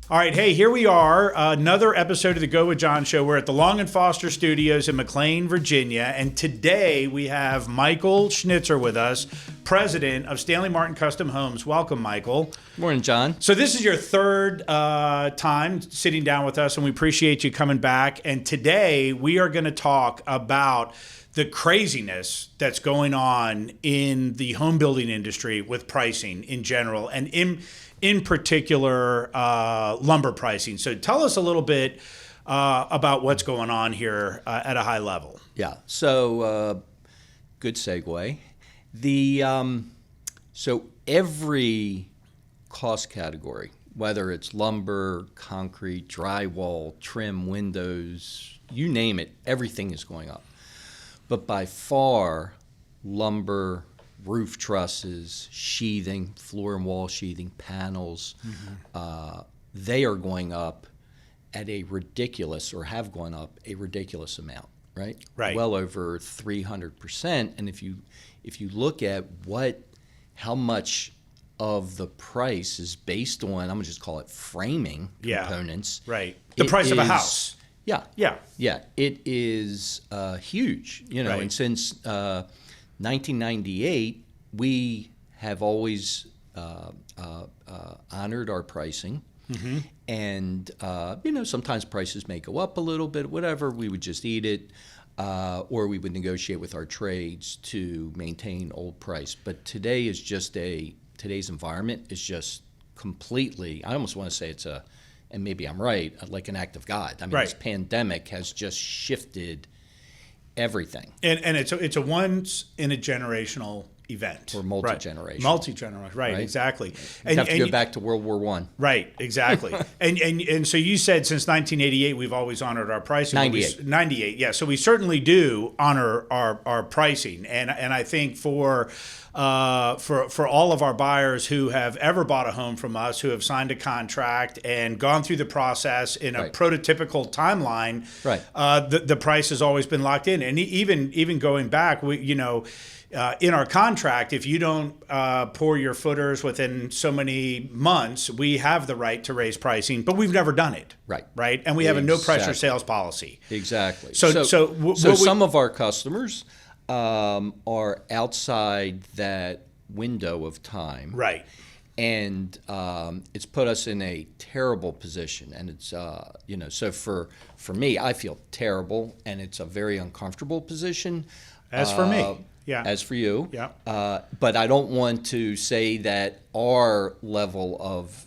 All right, hey, here we are, another episode of the Go With John show. We're at the Long and Foster Studios in McLean, Virginia, and today we have Michael Schnitzer with us, president of Stanley Martin Custom Homes. Welcome, Michael. Morning, John. So this is your third time sitting down with us, and we appreciate you coming back. And today we are going to talk about the craziness that's going on in the home building industry with pricing in general, and in particular, lumber pricing. So tell us a little bit about what's going on here at a high level. Yeah, so good segue. So every cost category, whether it's lumber, concrete, drywall, trim, windows, you name it, everything is going up. But by far, lumber, roof trusses, sheathing, floor and wall sheathing, panels, they are going up at a ridiculous, or have gone up a ridiculous amount, right? Right. Well over 300%. And if you look at how much of the price is based on, I'm gonna just call it framing components. Right. The price of a house. Yeah. It is huge, Right. And since 1998, we have always honored our pricing. And, sometimes prices may go up a little bit, whatever, we would just eat it, or we would negotiate with our trades to maintain old price. But today's environment is just completely, I almost want to say and maybe I'm right, like an act of God. I mean, Right. This pandemic has just shifted everything. And it's a once in a generational event. Or multi-generational. Right. Multi-generational, right, exactly. You have to go back to World War I. Right, exactly. and so you said since 1988 we've always honored our pricing. 98, yeah. So we certainly do honor our pricing, and I think for all of our buyers who have ever bought a home from us, who have signed a contract and gone through the process in a prototypical timeline, the price has always been locked in. And even going back, in our contract, if you don't pour your footers within so many months, we have the right to raise pricing, but we've never done it. Right. And we have a no pressure sales policy. Exactly. So some of our customers are outside that window of time. Right. And it's put us in a terrible position. And it's, so for me, I feel terrible, and it's a very uncomfortable position. As for me. Yeah. As for you. Yeah. But I don't want to say that our level of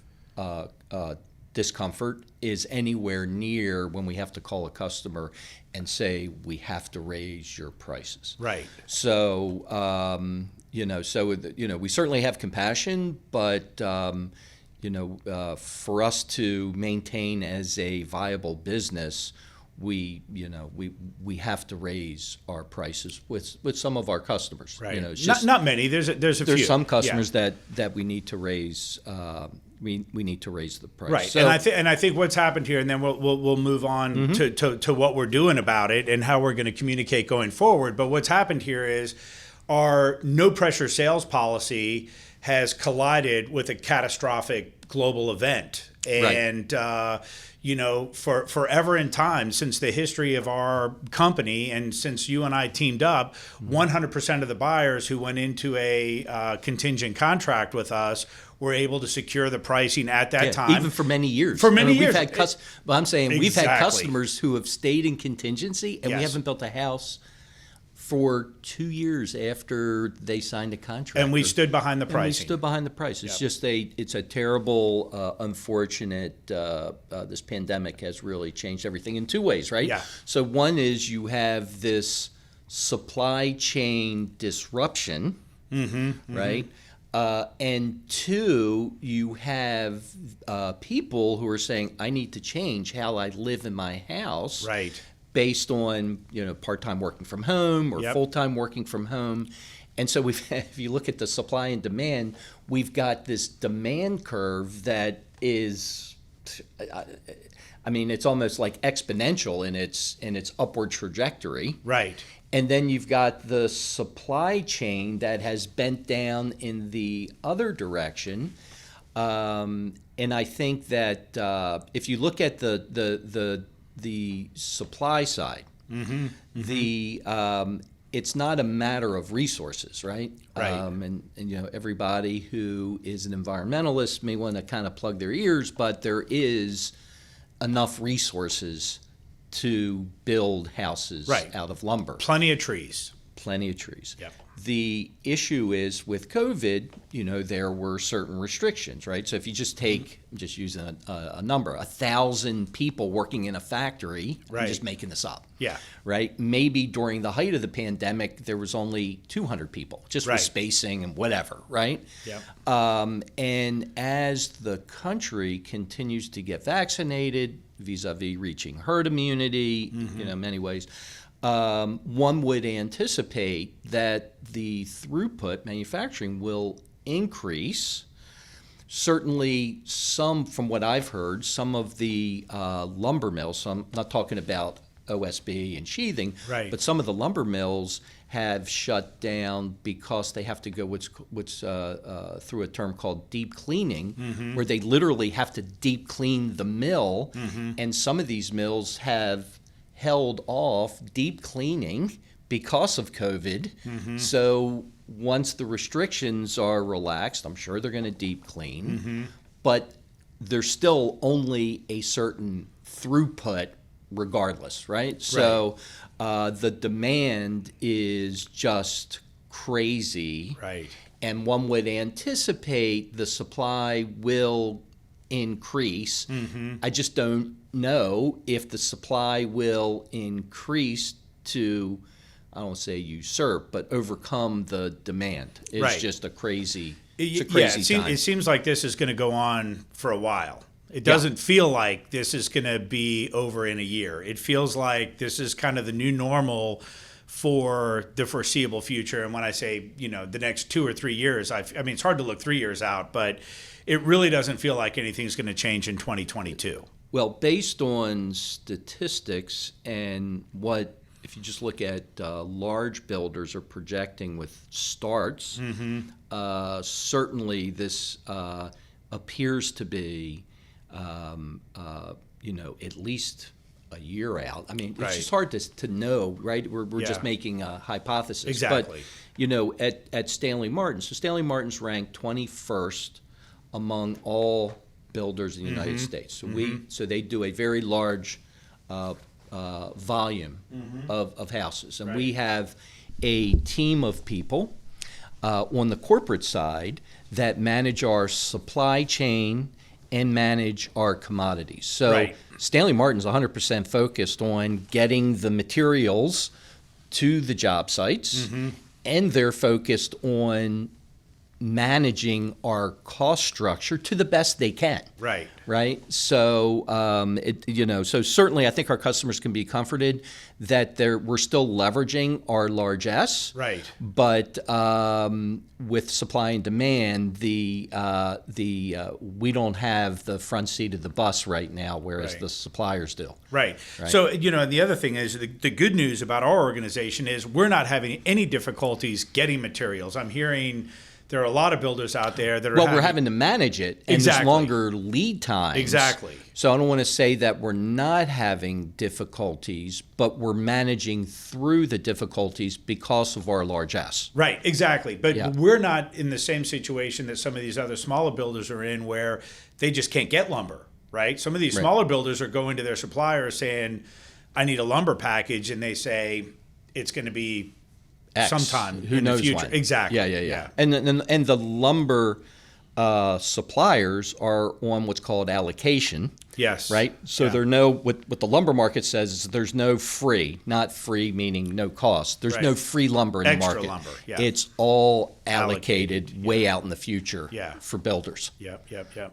discomfort is anywhere near when we have to call a customer and say we have to raise your prices. Right. So, we certainly have compassion, but, for us to maintain as a viable business, we have to raise our prices with some of our customers. Right. Not many. There's a few. There's some customers that we need to raise. We need to raise the price. Right. So, and I think what's happened here, and then we'll move on to what we're doing about it and how we're going to communicate going forward. But what's happened here is our no pressure sales policy has collided with a catastrophic global event. And for forever in time, since the history of our company and since you and I teamed up, 100% of the buyers who went into a contingent contract with us were able to secure the pricing at that time. Even for many years. Years. I'm saying we've had Exactly. customers who have stayed in contingency, and we haven't built a house for 2 years after they signed a contract. And we stood behind the pricing. We stood behind the price. It's just it's a terrible, unfortunate, this pandemic has really changed everything in two ways, right? Yeah. So one is you have this supply chain disruption, right? And two, you have people who are saying, I need to change how I live in my house. Right. Based on part-time working from home or full-time working from home. And so if you look at the supply and demand, we've got this demand curve that is, it's almost like exponential in its upward trajectory. Right. And then you've got the supply chain that has bent down in the other direction. And And I think that if you look at the supply side, it's not a matter of resources, right? Right. And everybody who is an environmentalist may want to kind of plug their ears, but there is enough resources to build houses out of lumber. Plenty of trees. Plenty of trees. Yep. The issue is with COVID, there were certain restrictions, right? So if you just take, I'm just using a number, 1,000 people working in a factory, I'm just making this up. Yeah. Right? Maybe during the height of the pandemic, there was only 200 people, just with spacing and whatever, right? Yep. And as the country continues to get vaccinated, vis-a-vis reaching herd immunity, in many ways, one would anticipate that the throughput manufacturing will increase. Certainly from what I've heard, some of the lumber mills, so I'm not talking about OSB and sheathing, but some of the lumber mills have shut down because they have to go through a term called deep cleaning, where they literally have to deep clean the mill, and some of these mills have held off deep cleaning because of COVID. So once the restrictions are relaxed, I'm sure they're going to deep clean, but there's still only a certain throughput regardless, right? So the demand is just crazy. Right. And one would anticipate the supply will increase. I just don't know if the supply will increase to, I don't want to say usurp, but overcome the demand. It's just a crazy, time. It seems like this is going to go on for a while. It doesn't feel like this is going to be over in a year. It feels like this is kind of the new normal for the foreseeable future. And when I say, the next 2 or 3 years, I mean, it's hard to look 3 years out, but it really doesn't feel like anything's going to change in 2022. Well, based on statistics and if you just look at large builders are projecting with starts, certainly this appears to be, at least a year out. I mean, it's just hard to know, right? We're just making a hypothesis. Exactly. But, at Stanley Martin, so Stanley Martin's ranked 21st among all builders in the United States. So they do a very large volume of houses. And we have a team of people on the corporate side that manage our supply chain and manage our commodities. So Stanley Martin's 100% focused on getting the materials to the job sites, and they're focused on managing our cost structure to the best they can. Right. So, so certainly I think our customers can be comforted that we're still leveraging our largesse. But with supply and demand, we don't have the front seat of the bus right now, whereas the suppliers do. So, and the other thing is the good news about our organization is we're not having any difficulties getting materials. I'm hearing there are a lot of builders out there that are we're having to manage it, and there's longer lead times. So I don't want to say that we're not having difficulties, but we're managing through the difficulties because of our largesse. But we're not in the same situation that some of these other smaller builders are in, where they just can't get lumber. Some of these smaller builders are going to their suppliers saying, I need a lumber package, and they say it's going to be X, sometime who in knows the future. When. Yeah. And the lumber suppliers are on what's called allocation. Right? So what the lumber market says is there's no free, not free meaning no cost. There's no free lumber in the market. Lumber, It's all allocated way out in the future for builders.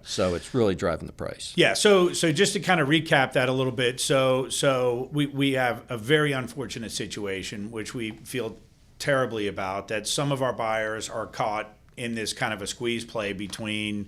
So it's really driving the price. So just to kind of recap that a little bit, so we have a very unfortunate situation, which we feel terribly about, that some of our buyers are caught in this kind of a squeeze play between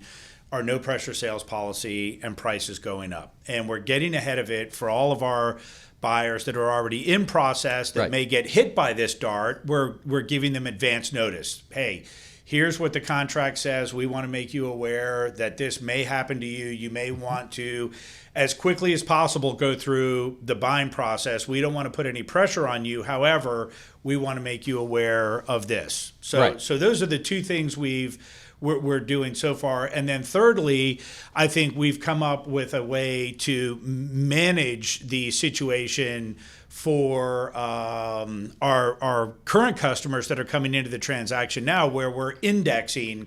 our no pressure sales policy and prices going up. And we're getting ahead of it for all of our buyers that are already in process that may get hit by this dart. We're giving them advance notice. Hey, Here's what the contract says. We want to make you aware that this may happen to you. You may want to, as quickly as possible, go through the buying process. We don't want to put any pressure on you. However, we want to make you aware of this. So those are the two things we're doing so far. And then thirdly, I think we've come up with a way to manage the situation for our current customers that are coming into the transaction now, where we're indexing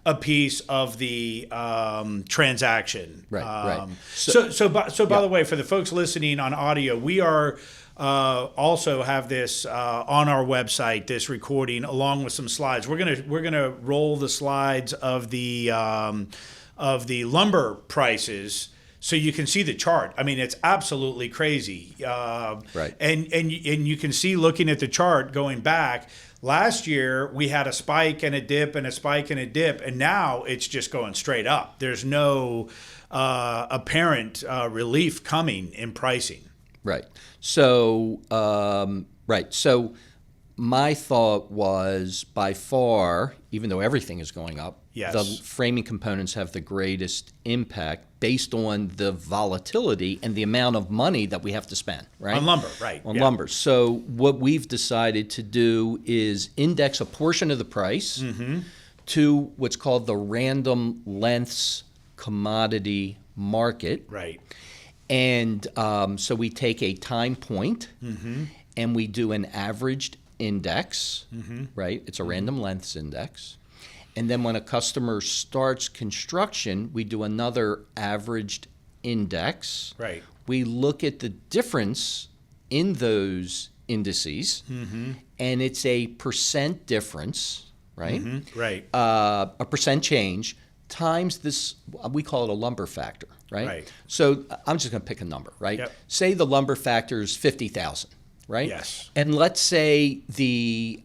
a piece of the transaction. So by the way, for the folks listening on audio, we are also have this on our website, this recording along with some slides. We're gonna roll the slides of the lumber prices, so you can see the chart. I mean, it's absolutely crazy. And you can see, looking at the chart going back, last year we had a spike and a dip and a spike and a dip, and now it's just going straight up. There's no apparent relief coming in pricing. So my thought was, by far, even though everything is going up, the framing components have the greatest impact based on the volatility and the amount of money that we have to spend, on lumber, lumber. So what we've decided to do is index a portion of the price to what's called the random lengths commodity market. And so we take a time point and we do an averaged index, It's a random lengths index. And then when a customer starts construction, we do another averaged index. We look at the difference in those indices, and it's a percent difference, a percent change times this, we call it a lumber factor, So I'm just going to pick a number, Say the lumber factor is 50,000, And let's say the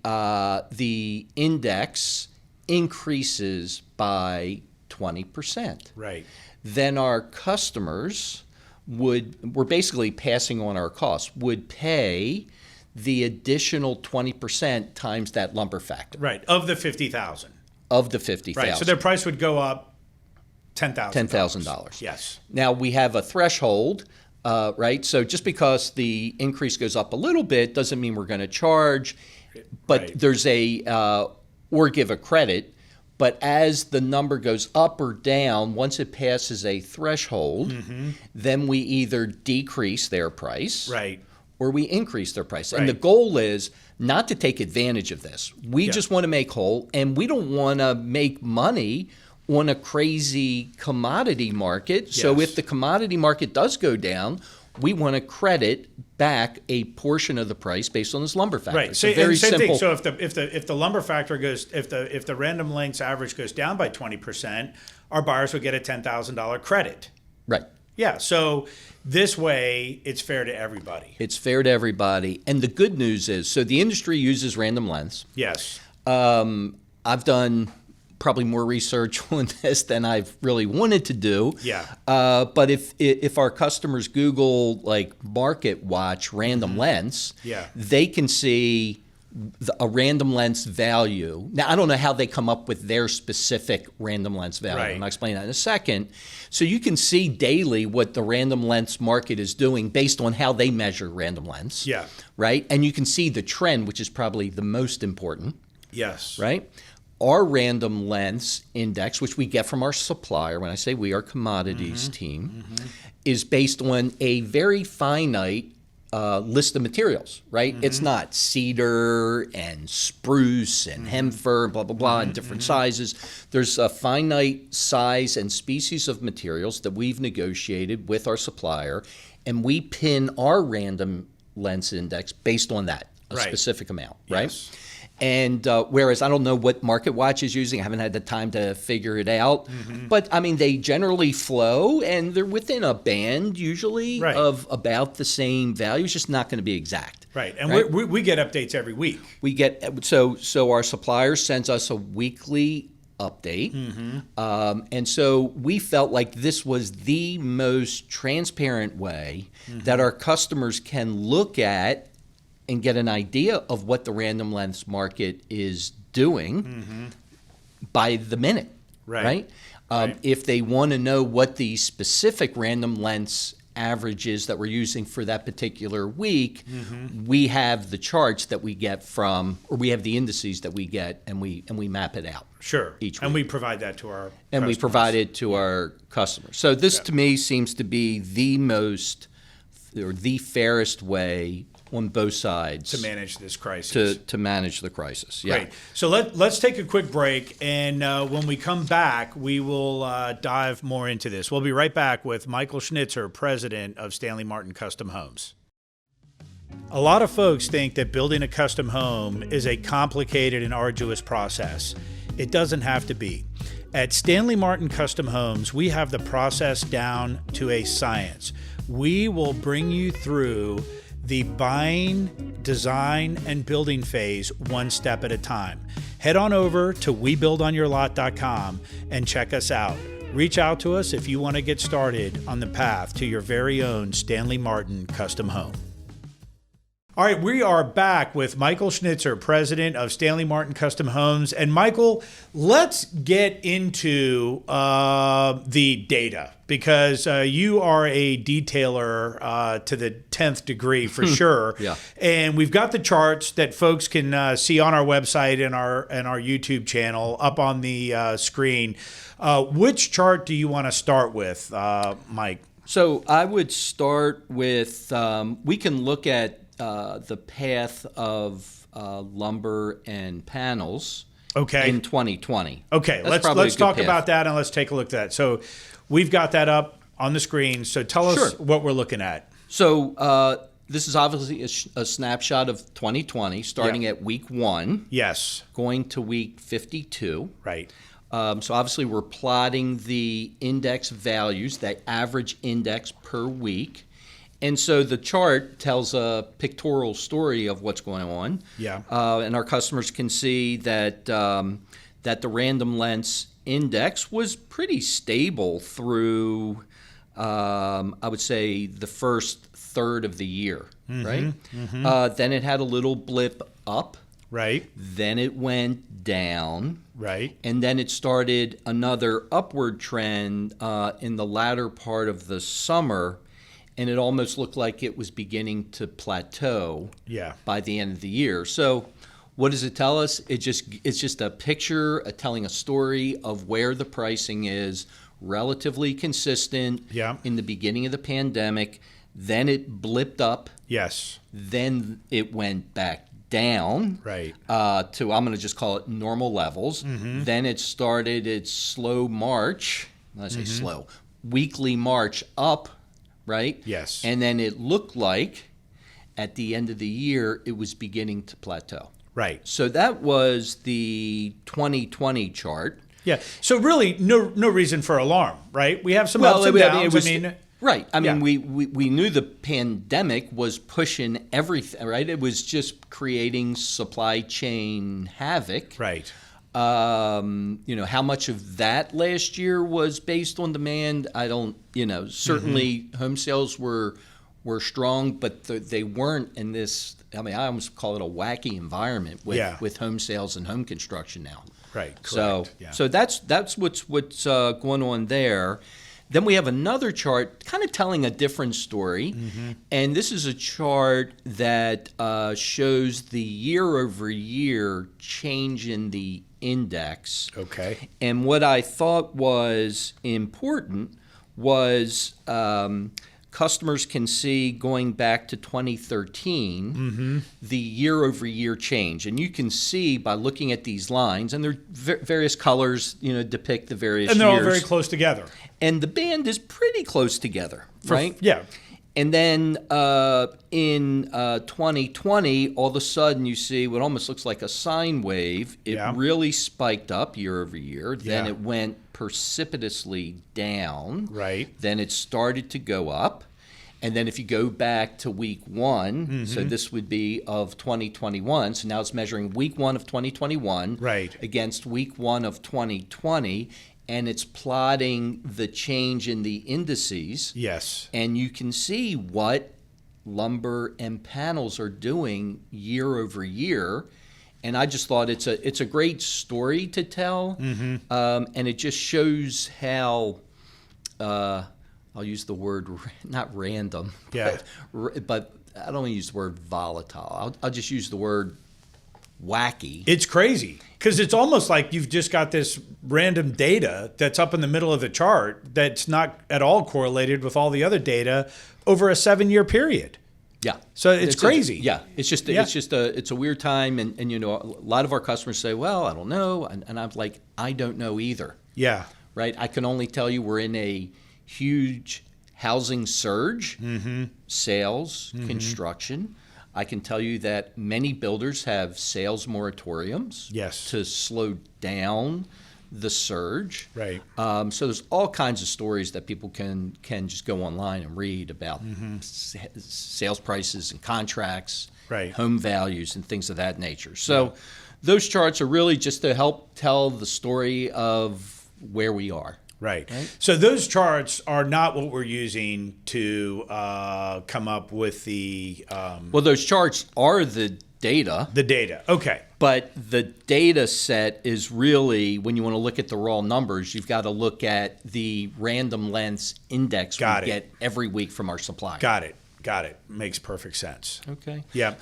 index increases by 20%. Then our customers we're basically passing on our costs, would pay the additional 20% times that lumber factor. Of the 50,000. Of the 50,000. So their price would go up $10,000. $10,000. Yes. Now we have a threshold, So just because the increase goes up a little bit doesn't mean we're going to charge, but there's or give a credit. But as the number goes up or down, once it passes a threshold, then we either decrease their price, or we increase their price. And the goal is not to take advantage of this. We just want to make whole, and we don't want to make money on a crazy commodity market. So if the commodity market does go down, we want to credit back a portion of the price based on this lumber factor. So very same simple thing. So if the lumber factor goes, if the random lengths average goes down by 20%, our buyers would get a $10,000 credit. So this way, it's fair to everybody. It's fair to everybody. And the good news is, so the industry uses random lengths. I've done probably more research on this than I've really wanted to do. But if our customers Google like Market Watch random lengths, they can see a random lengths value. Now, I don't know how they come up with their specific random lengths value, and I'll explain that in a second. So you can see daily what the random lengths market is doing based on how they measure random lengths. And you can see the trend, which is probably the most important. Our random lengths index, which we get from our supplier, when I say we, our commodities team, is based on a very finite list of materials, It's not cedar and spruce and hemper, blah, blah, blah, in different sizes. There's a finite size and species of materials that we've negotiated with our supplier, and we pin our random lengths index based on that, a specific amount, And whereas I don't know what Market Watch is using, I haven't had the time to figure it out. But I mean, they generally flow, and they're within a band usually of about the same value. It's just not going to be exact. And we get updates every week. We get so our supplier sends us a weekly update, and so we felt like this was the most transparent way that our customers can look at and get an idea of what the random lengths market is doing by the minute, right? If they want to know what the specific random lengths averages that we're using for that particular week, we have the charts that we get from, or we have the indices that we get, and we map it out. Sure. Each week. And we provide that to our and customers. we provide it to our customers. So this to me seems to be the most, or the fairest way on both sides to manage this crisis. To manage the crisis. Yeah. Great. So let's take a quick break, and when we come back, we will dive more into this. We'll be right back with Michael Schnitzer, president of Stanley Martin Custom Homes. A lot of folks think that building a custom home is a complicated and arduous process. It doesn't have to be. At Stanley Martin Custom Homes, we have the process down to a science. We will bring you through the buying, design, and building phase one step at a time. Head on over to webuildonyourlot.com and check us out. Reach out to us if you want to get started on the path to your very own Stanley Martin custom home. All right, we are back with Michael Schnitzer, president of Stanley Martin Custom Homes. And Michael, let's get into the data, because you are a detailer to the 10th degree for sure. Yeah. And we've got the charts that folks can see on our website and our YouTube channel up on the screen. Which chart do you want to start with, Mike? So I would start with, we can look at the path of lumber and panels in 2020. Okay, let's talk about that, and let's take a look at that. So we've got that up on the screen. So tell us what we're looking at. So this is obviously a snapshot of 2020, starting at week 1. Yes. Going to week 52. Right. So obviously we're plotting the index values, the average index per week. And so the chart tells a pictorial story of what's going on. Yeah. And our customers can see that that the random lengths index was pretty stable through, I would say, the first third of the year, right? Then it had a little blip up. Right. Then it went down. Right. And then it started another upward trend in the latter part of the summer. And it almost looked like it was beginning to plateau by the end of the year. So what does it tell us? It's just a picture telling a story of where the pricing is, relatively consistent in the beginning of the pandemic. Then it blipped up. Yes. Then it went back down to, I'm going to just call it normal levels. Then it started its slow march, let's say slow, weekly march up. Right? Yes. And then it looked like at the end of the year, it was beginning to plateau. Right. So that was the 2020 chart. Yeah. So really, no reason for alarm, right? We have some ups and downs. Right. I mean, we knew the pandemic was pushing everything, right? It was just creating supply chain havoc. Right. How much of that last year was based on demand? I don't, certainly home sales were strong, but they weren't in this, I almost call it a wacky environment with home sales and home construction now. Right, correct. So that's what's going on there. Then we have another chart kind of telling a different story, and this is a chart that shows the year-over-year change in the index. Okay. And what I thought was important was customers can see going back to 2013 the year-over-year change. And you can see by looking at these lines, and they're various colors, depict the various years. And they're all very close together. And the band is pretty close together, right? Yeah. And then in 2020, all of a sudden you see what almost looks like a sine wave. It really spiked up year over year. Then it went precipitously down. Right. Then it started to go up. And then if you go back to week 1, so this would be of 2021. So now it's measuring week 1 of 2021 against week 1 of 2020. And it's plotting the change in the indices. Yes. And you can see what lumber and panels are doing year over year. And I just thought it's a great story to tell, and it just shows how I'll use the word not random, but I don't want to use the word volatile. I'll just use the word wacky. It's crazy because it's almost like you've just got this random data that's up in the middle of the chart that's not at all correlated with all the other data over a 7-year period. Yeah. So it's crazy. It's a weird time. And you know, a lot of our customers say, well, I don't know. And I'm like, I don't know either. Yeah. Right. I can only tell you we're in a huge housing surge, sales, construction. I can tell you that many builders have sales moratoriums to slow down the surge. Right. So there's all kinds of stories that people can just go online and read about sales prices and contracts, home values and things of that nature. So those charts are really just to help tell the story of where we are. Right. So those charts are not what we're using to come up with the... Well, those charts are the data. The data. Okay. But the data set is really, when you want to look at the raw numbers, you've got to look at the random lengths index we get every week from our supplier. Got it. Makes perfect sense. Okay. Yeah.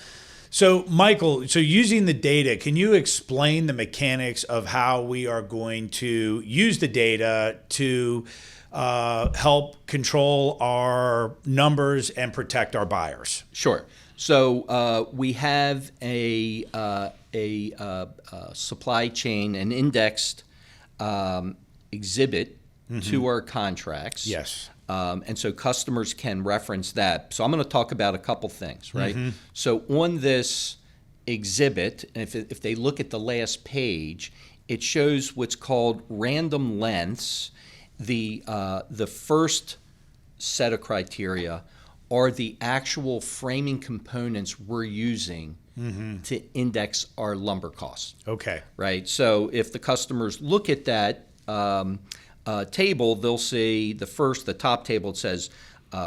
So, Michael, using the data, can you explain the mechanics of how we are going to use the data to help control our numbers and protect our buyers? Sure. So we have a supply chain, an indexed exhibit to our contracts. Yes. And so customers can reference that. So I'm going to talk about a couple things, right? So on this exhibit, if they look at the last page, it shows what's called random lengths. The first set of criteria are the actual framing components we're using to index our lumber costs. Okay. Right? So if the customers look at that table, they'll see the top table, it says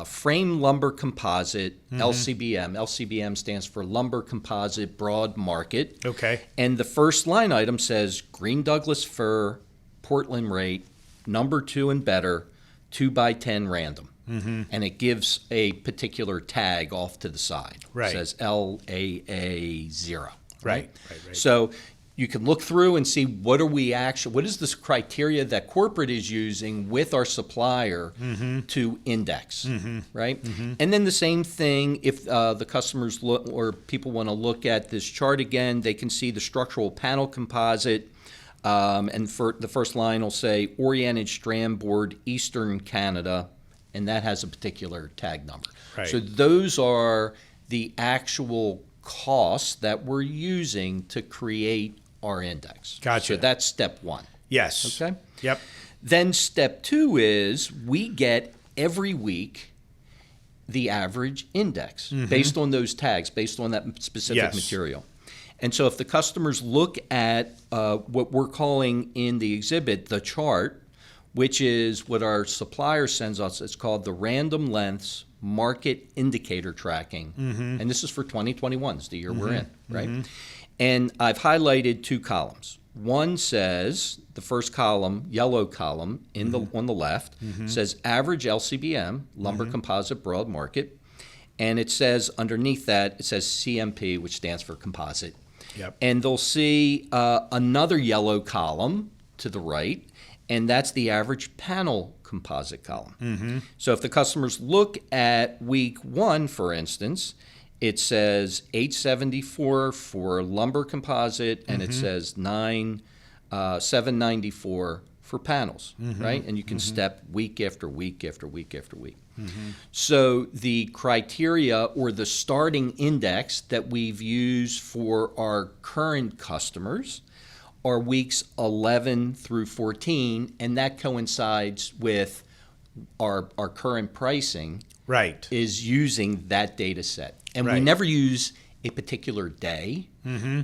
frame lumber composite, LCBM. LCBM stands for lumber composite broad market. Okay. And the first line item says green Douglas fir, Portland rate, number 2 and better, 2x10 random. And it gives a particular tag off to the side. Right. It says LAA 0. Right. So you can look through and see what is this criteria that corporate is using with our supplier to index, right? And then the same thing, if the customers look or people want to look at this chart again, they can see the structural panel composite, and for the first line will say oriented strand board, Eastern Canada, and that has a particular tag number. Right. So those are the actual costs that we're using to create our index. Gotcha. So that's step 1. Yes. Okay? Yep. Then step 2 is we get every week the average index based on those tags, based on that specific material. And so if the customers look at what we're calling in the exhibit the chart, which is what our supplier sends us, it's called the Random Lengths Market Indicator Tracking. And this is for 2021, it's the year we're in, right? And I've highlighted 2 columns. One says, the first column, yellow column on the left, says average LCBM, lumber composite broad market. And it says underneath that, it says CMP, which stands for composite. Yep. And they'll see another yellow column to the right, and that's the average panel composite column. So if the customers look at week 1, for instance, it says 874 for lumber composite, and it says 794 for panels, right? And you can step week after week after week after week. So the criteria or the starting index that we've used for our current customers are weeks 11 through 14, and that coincides with our current pricing. Right. Is using that data set. And we Right. never use a particular day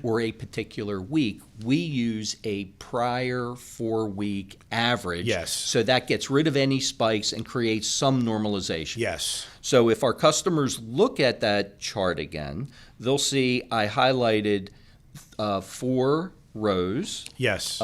or a particular week. We use a prior 4-week average. Yes. So that gets rid of any spikes and creates some normalization. Yes. So if our customers look at that chart again, they'll see I highlighted 4 rows. Yes.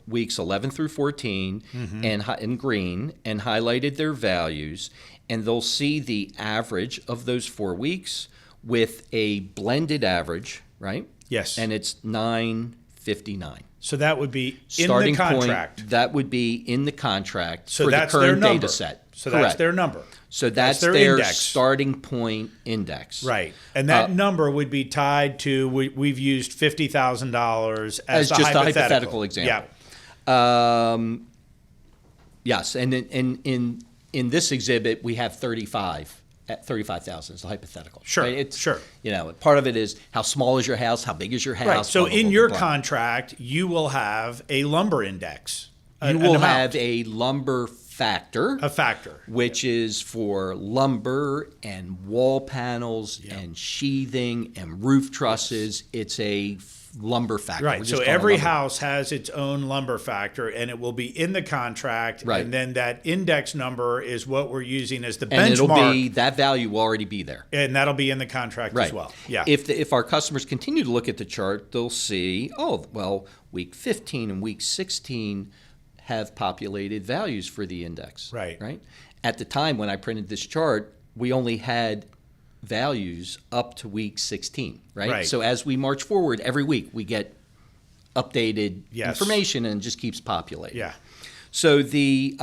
Weeks 11 through 14 and in green, and highlighted their values, and they'll see the average of those 4 weeks with a blended average, right? Yes. And it's 959. So that would be in Starting the contract. point, that would be in the contract So for the that's their current number. data set. So Correct. that's their number. So that's their their index. starting point index. Right. And that number would be tied to, we've used $50,000 As a just a hypothetical. hypothetical example. Yeah. Yes, and in this exhibit we have 35 at 35,000 is a hypothetical. Sure, right? It's, sure. You know, part of it is how small is your house, how big is your house. Right. So blah, blah, in blah, your blah, blah. contract, you will have a lumber index. You will have a lumber factor. A factor. Which is for lumber and wall panels and sheathing and roof trusses. It's a lumber factor. Right. So every house has its own lumber factor, and it will be in the contract. Right. And then that index number is what we're using as the and benchmark. it'll be, that value will already be there. And that'll be in the contract as well. Yeah. If our customers continue to look at the chart, they'll see, oh, well, week 15 and week 16 have populated values for the index. Right. Right. At the time when I printed this chart, we only had values up to week 16. Right. So as we march forward, every week we get updated information, and it just keeps populating. Yeah. So the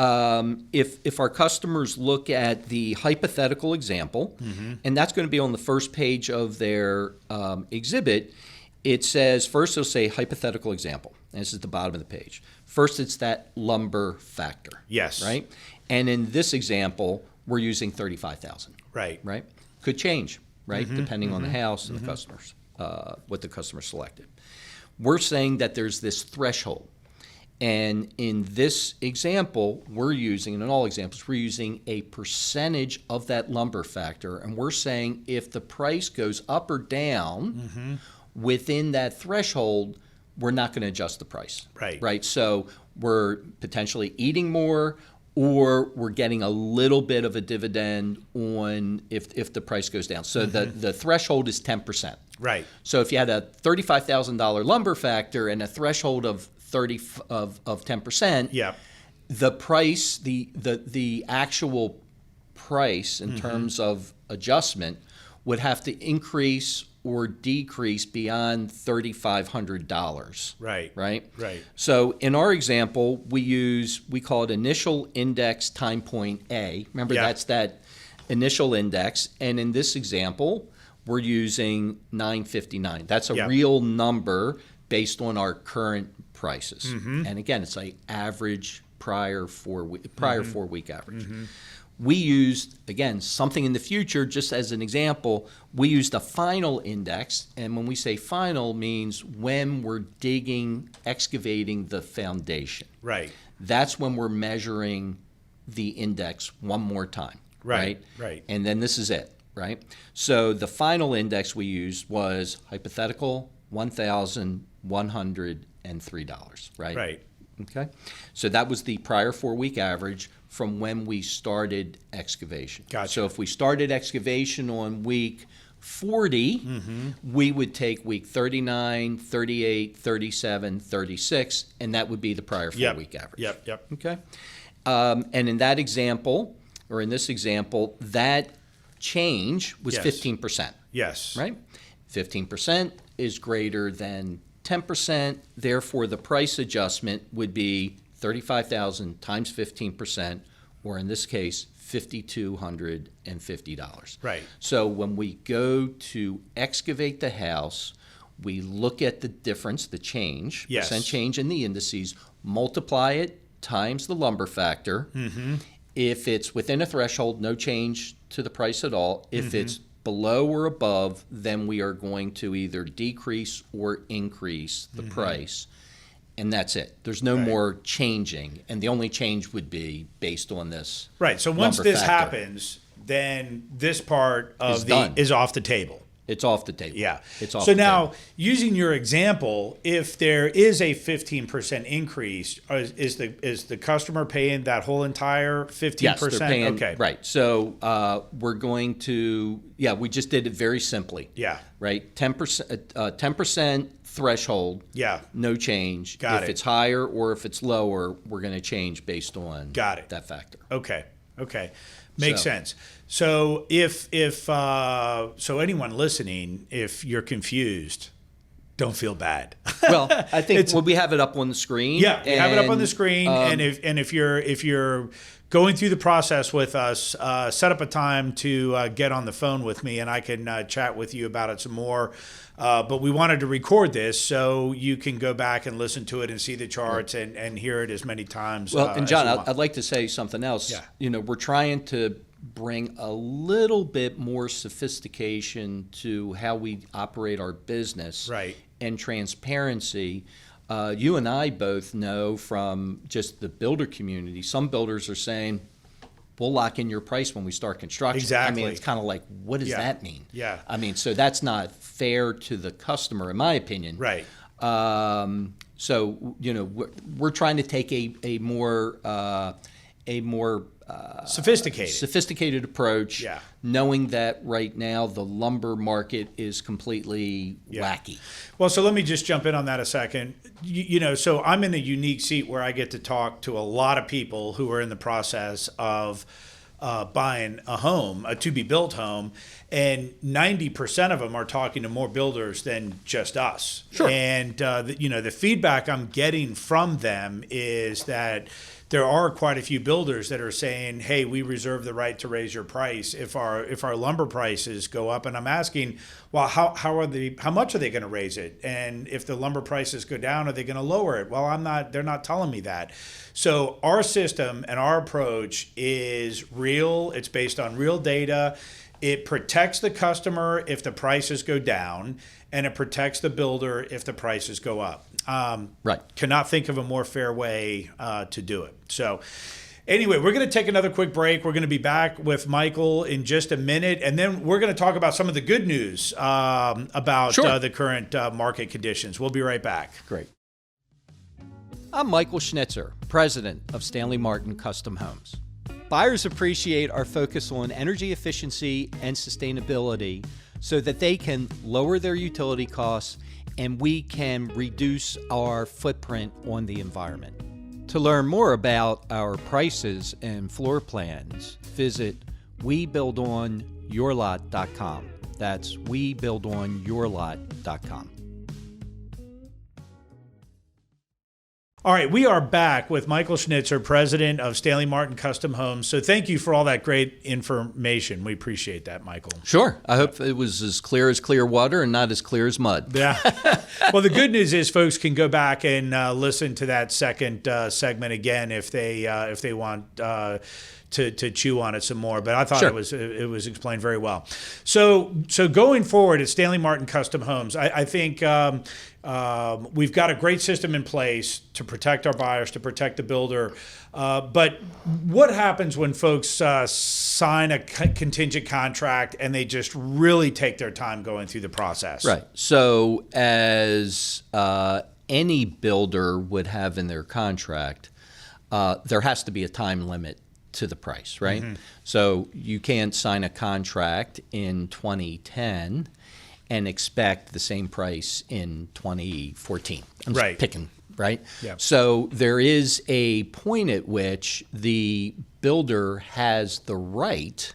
if our customers look at the hypothetical example, and that's going to be on the first page of their exhibit, it says, first it'll say hypothetical example, and this is the bottom of the page. First, it's that lumber factor. Yes. Right? And in this example, we're using 35,000. Right. Right? Could change, right? Depending on the house and the customers, what the customer selected. We're saying that there's this threshold. And in this example, we're using, and in all examples, we're using a percentage of that lumber factor. And we're saying if the price goes up or down within that threshold, we're not going to adjust the price. Right. Right. So we're potentially eating more, or we're getting a little bit of a dividend on if the price goes down. So the threshold is 10%. Right. So if you had a $35,000 lumber factor and a threshold of 10%, the price, the actual price in terms of adjustment would have to increase or decrease beyond $3,500. Right. Right? Right. So in our example, we call it initial index time point A. Remember, that's that initial index. And in this example, we're using 959. That's a real number based on our current prices. And again, it's an average prior 4-week average. We used, again, something in the future, just as an example, we used a final index. And when we say final, means when we're excavating the foundation. Right. That's when we're measuring the index one more time. Right. Right. And then this is it. Right. So the final index we used was hypothetical $1,103. Right. Right. Okay. So that was the prior 4-week average from when we started excavation. Gotcha. So if we started excavation on week 40, we would take week 39, 38, 37, 36, and that would be the prior 4-week average. Yep. Okay. And in that example, or in this example, that change was 15%. Yes. Right? 15% is greater than 10%, therefore the price adjustment would be $35,000 times 15%, or in this case, $5,250. Right. So when we go to excavate the house, we look at the difference, the change, percent change in the indices, multiply it times the lumber factor. If it's within a threshold, no change to the price at all. If it's below or above, then we are going to either decrease or increase the price, and that's it. There's no more changing, and the only change would be based on this. Right. So once this happens, then this part of is off the table. It's off the table. Yeah. It's off so the now, table. using your example, if there is a 15% increase, is the customer paying that whole entire 15%? Yes, they're paying, okay. Right. So we're going to, we just did it very simply. Yeah. Right. 10%, threshold. Yeah. No change. Got if it. it's higher or if it's lower, we're going to change based on Got it. that factor. Okay. Makes sense. So if so anyone listening, if you're confused, don't feel bad. Well, I think we have it up on the screen. Yeah, we have it up on the screen, and if you're going through the process with us, set up a time to get on the phone with me, and I can chat with you about it some more. But we wanted to record this so you can go back and listen to it and see the charts and hear it as many times. Well, and John, as you want. I'd like to say something else. Yeah. We're trying to bring a little bit more sophistication to how we operate our business, Right. and transparency. You and I both know from just the builder community, some builders are saying, we'll lock in your price when we start construction. Exactly. I mean, it's kind of like, what does Yeah. that mean? Yeah. I mean, so that's not fair to the customer, in my opinion. Right. So, we're trying to take a more sophisticated approach, Yeah. knowing that right now the lumber market is completely wacky. Well, so let me just jump in on that a second. So I'm in a unique seat where I get to talk to a lot of people who are in the process of buying a home, a to-be-built home, and 90% of them are talking to more builders than just us. Sure. And the feedback I'm getting from them is that there are quite a few builders that are saying, "Hey, we reserve the right to raise your price if our lumber prices go up." And I'm asking, well, how much are they going to raise it? And if the lumber prices go down, are they going to lower it? Well, they're not telling me that. So our system and our approach is real. It's based on real data. It protects the customer if the prices go down, and it protects the builder if the prices go up. Right. Cannot think of a more fair way to do it. So anyway, we're going to take another quick break. We're going to be back with Michael in just a minute, and then we're going to talk about some of the good news about the current market conditions. We'll be right back. Great. I'm Michael Schnitzer, president of Stanley Martin Custom Homes. Buyers appreciate our focus on energy efficiency and sustainability so that they can lower their utility costs and we can reduce our footprint on the environment. To learn more about our prices and floor plans, visit webuildonyourlot.com. That's webuildonyourlot.com. All right, we are back with Michael Schnitzer, president of Stanley Martin Custom Homes. So thank you for all that great information. We appreciate that, Michael. Sure. I hope it was as clear water and not as clear as mud. Yeah. Well, the good news is folks can go back and listen to that second segment again if they want to chew on it some more. But I thought it was explained very well. So going forward at Stanley Martin Custom Homes, I think we've got a great system in place to protect our buyers, to protect the builder. But what happens when folks sign a contingent contract and they just really take their time going through the process? Right. So as any builder would have in their contract, there has to be a time limit to the price, right? Mm-hmm. So you can't sign a contract in 2010 and expect the same price in 2014. I'm just picking, right? Yeah. So there is a point at which the builder has the right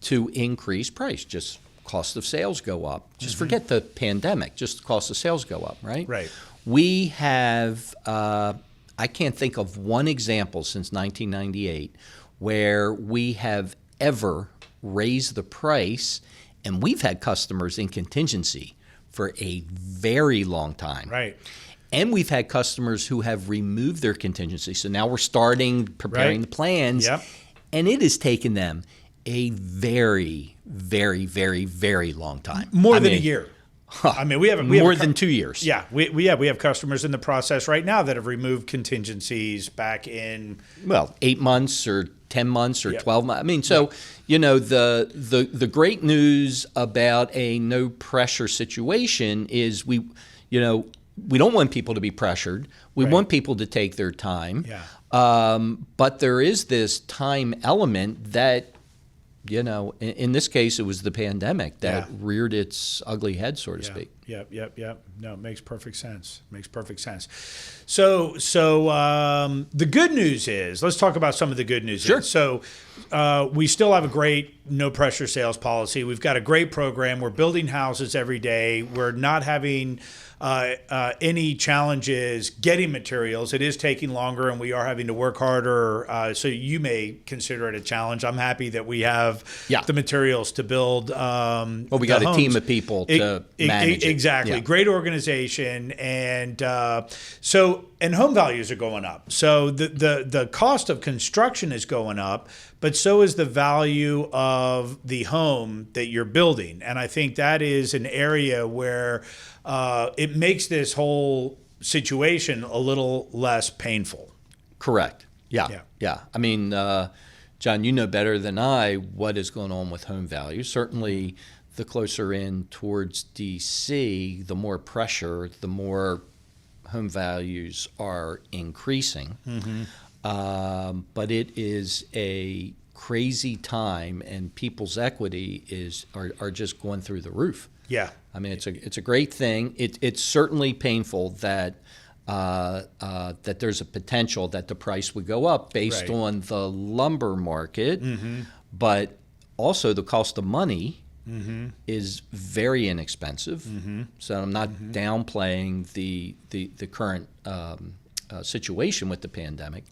to increase price. Just cost of sales go up. Just forget the pandemic. Just the cost of sales go up, right? Right. We have, I can't think of one example since 1998 where we have ever raised the price, and we've had customers in contingency for a very long time. Right. And we've had customers who have removed their contingency. So now we're preparing the plans. Yep. And it has taken them a very, very, very, very long time. More than a year. I mean, we have more than 2 years. Yeah, we have customers in the process right now that have removed contingencies back in 8 months or 10 months or 12 months. I mean, so the great news about a no pressure situation is we don't want people to be pressured. We want people to take their time. Yeah. But there is this time element that, in this case, it was the pandemic that reared its ugly head, so to speak. Yep. No, it makes perfect sense. So the good news is, let's talk about some of the good news. Sure. So we still have a great no pressure sales policy. We've got a great program. We're building houses every day. We're not having any challenges getting materials. It is taking longer, and we are having to work harder. So you may consider it a challenge. I'm happy that we have the materials to build. Well, we got a team of people to manage it. Exactly. Yeah. Great organization. And and home values are going up. So the cost of construction is going up, but so is the value of the home that you're building. And I think that is an area where it makes this whole situation a little less painful. Correct. Yeah. I mean, John, you know better than I what is going on with home values. Certainly, the closer in towards D.C., the more pressure, the more home values are increasing. Mm-hmm. But it is a crazy time, and people's equity are just going through the roof. Yeah. I mean, it's a great thing. It's certainly painful that that there's a potential that the price would go up based on the lumber market, but also the cost of money is very inexpensive. So I'm not downplaying the current situation with the pandemic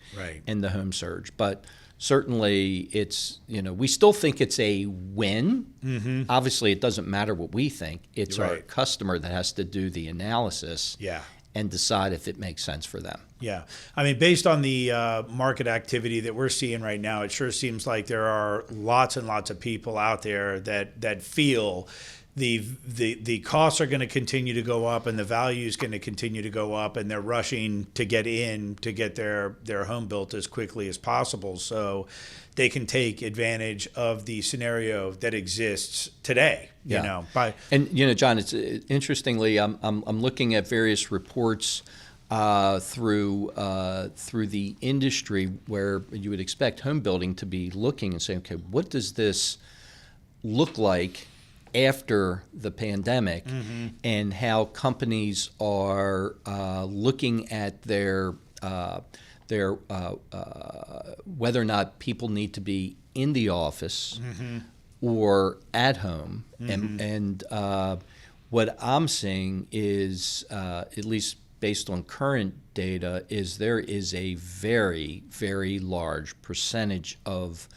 and the home surge, but certainly it's, we still think it's a win. Obviously, it doesn't matter what we think. It's our customer that has to do the analysis and decide if it makes sense for them. Yeah. I mean, based on the market activity that we're seeing right now, it sure seems like there are lots and lots of people out there that feel the costs are going to continue to go up and the value is going to continue to go up, and they're rushing to get their home built as quickly as possible so they can take advantage of the scenario that exists today. John, it's interestingly, I'm looking at various reports through the industry where you would expect home building to be looking and saying, okay, what does this look like after the pandemic, and how companies are looking at their whether or not people need to be in the office or at home. And what I'm seeing is, at least based on current data, is there is a very, very large percentage of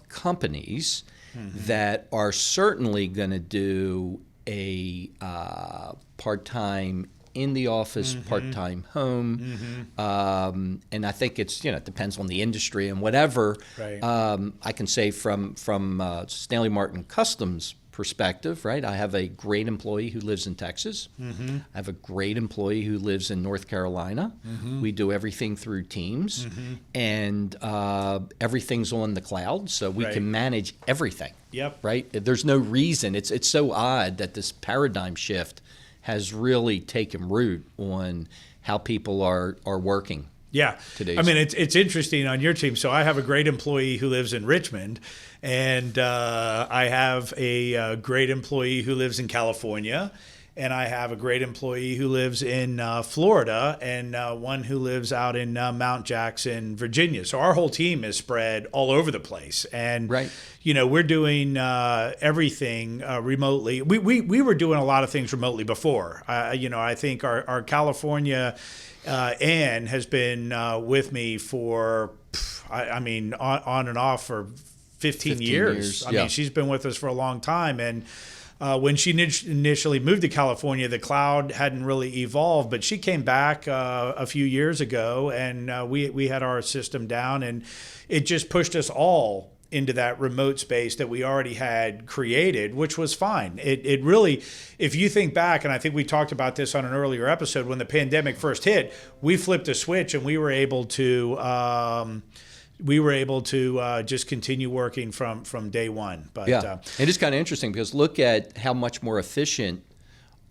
companies that are certainly going to do a part-time in the office, part-time home, and I think it's it depends on the industry and whatever. I can say from Stanley Martin Customs perspective, right? I have a great employee who lives in Texas. I have a great employee who lives in North Carolina. We do everything through Teams, and everything's on the cloud, so we can manage everything. Right? There's no reason. It's so odd that this paradigm shift has really taken root on how people are working. Today. I mean, it's interesting on your team. So I have a great employee who lives in Richmond, and I have a great employee who lives in California, and I have a great employee who lives in Florida, and one who lives out in Mount Jackson, Virginia. So our whole team is spread all over the place, and we're doing everything remotely. We were doing a lot of things remotely before. I think our California Anne has been with me for, on and off for 15 years. I mean, she's been with us for a long time. And when she initially moved to California, the cloud hadn't really evolved, but she came back a few years ago, and we had our system down, and it just pushed us all into that remote space that we already had created, which was fine. It really, if you think back, and I think we talked about this on an earlier episode, when the pandemic first hit, we flipped a switch and we were able to just continue working from day one. But and it's kind of interesting because look at how much more efficient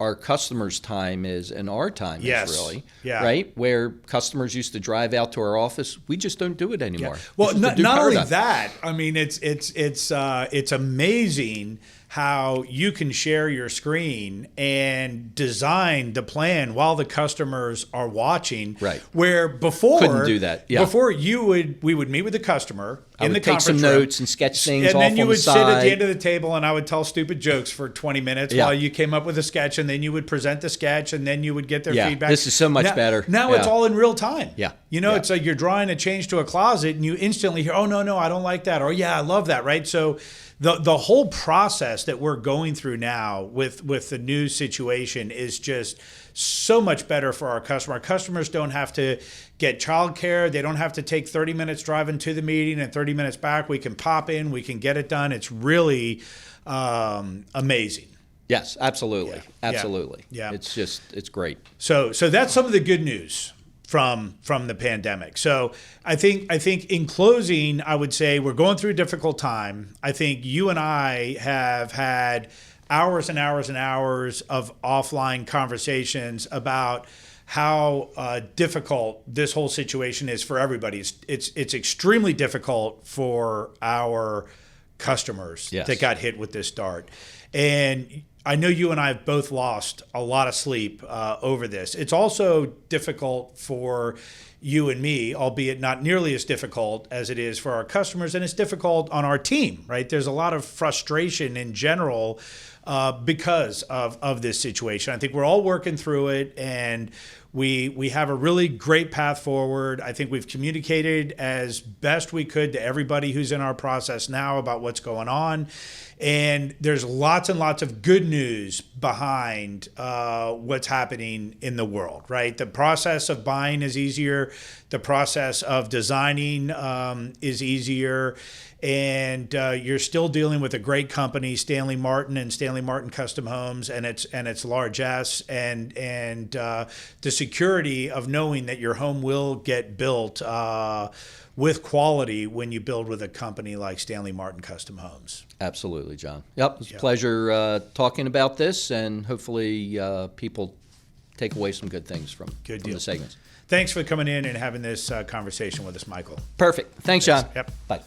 our customers' time is and our time is really, right? Where customers used to drive out to our office, we just don't do it anymore. Well, not only that, I mean, it's amazing how you can share your screen and design the plan while the customers are watching. Right. Where before couldn't do that. Yeah. Before we would meet with the customer in the take conference some room, notes and sketch things and off then you on would the sit at the side. end of the table and I would tell stupid jokes for 20 minutes Yeah. while you came up with a sketch, and then you would present the sketch, and then you would get their Yeah, feedback. this is so much better. Now it's Yeah. all in real time. Yeah. You know, Yeah. it's like you're drawing a change to a closet and you instantly hear, oh, no, I don't like that. Or, yeah, I love that, right? So the whole process that we're going through now with the new situation is just so much better for our customer. Our customers don't have to get childcare. They don't have to take 30 minutes driving to the meeting and 30 minutes back. We can pop in. We can get it done. It's really amazing. Yes, absolutely. Yeah. Absolutely. Yeah. It's great. So that's some of the good news from the pandemic. So I think in closing, I would say we're going through a difficult time. I think you and I have had hours and hours and hours of offline conversations about how difficult this whole situation is for everybody. It's extremely difficult for our customers Yes. that got hit with this dart. And I know you and I have both lost a lot of sleep over this. It's also difficult for you and me, albeit not nearly as difficult as it is for our customers, and it's difficult on our team, right? There's a lot of frustration in general because of this situation. I think we're all working through it, and we have a really great path forward. I think we've communicated as best we could to everybody who's in our process now about what's going on. And there's lots and lots of good news behind what's happening in the world, right? The process of buying is easier. The process of designing is easier. And you're still dealing with a great company, Stanley Martin and Stanley Martin Custom Homes, and its largesse, and the security of knowing that your home will get built with quality when you build with a company like Stanley Martin Custom Homes. Absolutely, John. Yep, it's a pleasure talking about this, and hopefully people take away some good things from the segments. Thanks for coming in and having this conversation with us, Michael. Perfect. Thanks, John. Yep. Bye.